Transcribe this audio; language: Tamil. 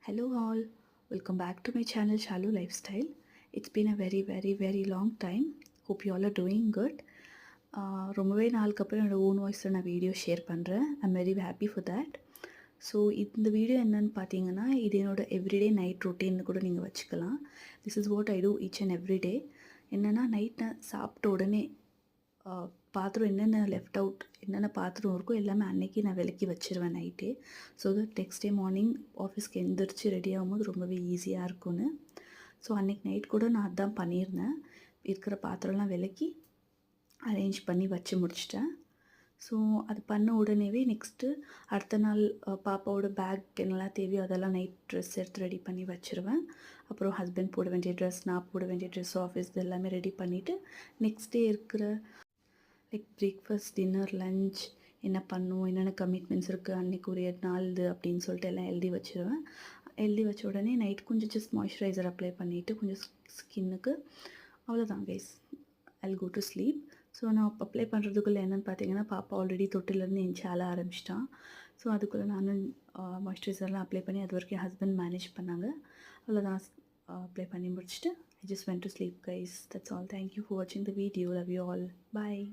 Hello all, welcome back to my channel Shalu Lifestyle. It's been a very long time. Hope you all are doing good. ரொம்பவே நாளுக்கு அப்புறம் என்னோடய ஓன் வாய்ஸில் நான் வீடியோ ஷேர் பண்ணுறேன். I'm very happy for that. So இந்த வீடியோ என்னென்னு பார்த்தீங்கன்னா, இது என்னோடய எவ்ரிடே நைட் ரொட்டீன்னு கூட நீங்கள் வச்சுக்கலாம். This is what I do each and everyday. என்னென்னா நைட் நான் சாப்பிட்ட உடனே பாத்திரம் என்னென்ன லெஃப்ட் அவுட் என்னென்ன பாத்திரம் இருக்கோ எல்லாமே அன்றைக்கி நான் விலக்கி வச்சுருவேன் நைட்டே. So that next day morning ஆஃபீஸ்க்கு எந்திரிச்சு ரெடி ஆகும்போது ரொம்பவே ஈஸியாக இருக்கும்னு. ஸோ அன்றைக்கி நைட் கூட நான் அதான் பண்ணியிருந்தேன். இருக்கிற பாத்திரம்லாம் விலக்கி அரேஞ்ச் பண்ணி வச்சு முடிச்சிட்டேன். ஸோ அது பண்ண உடனேவே நெக்ஸ்ட்டு அடுத்த நாள் பாப்பாவோட பேக் என்னெல்லாம் தேவையோ அதெல்லாம் நைட் ட்ரெஸ் எடுத்து ரெடி பண்ணி வச்சுருவேன். அப்புறம் ஹஸ்பண்ட் போட வேண்டிய ட்ரெஸ், நான் போட வேண்டிய ட்ரெஸ், ஆஃபீஸ் இது எல்லாமே ரெடி பண்ணிவிட்டு நெக்ஸ்ட் டே இருக்கிற லைக் பிரேக்ஃபாஸ்ட், டின்னர், லஞ்ச் என்ன பண்ணும், என்னென்ன கமிட்மெண்ட்ஸ் இருக்குது அன்றைக்கி ஒரு நாள் இது அப்படின்னு சொல்லிட்டு எல்லாம் எழுதி வச்சுருவேன். எழுதி வச்ச உடனே நைட் கொஞ்சம் ஜஸ்ட் மாய்ஸ்சரைசர் அப்ளை பண்ணிவிட்டு கொஞ்சம் ஸ்கின்னுக்கு அவ்வளோதான் guys, I'll go to sleep. So நான் அப்ளை பண்ணுறதுக்குள்ளே என்னென்னு பார்த்தீங்கன்னா, பாப்பா ஆல்ரெடி தொட்டிலேருந்து எஞ்சி ஆள ஆரம்பிச்சிட்டான். ஸோ அதுக்குள்ளே நானும் மாய்ஸ்சரைசர்லாம் அப்ளை பண்ணி அது வரைக்கும் ஹஸ்பண்ட் மேனேஜ் பண்ணாங்க. அவ்வளோதான், அப்ளை பண்ணி முடிச்சுட்டு I just went to sleep guys. That's all. Thank you for watching the video. Love you all. Bye.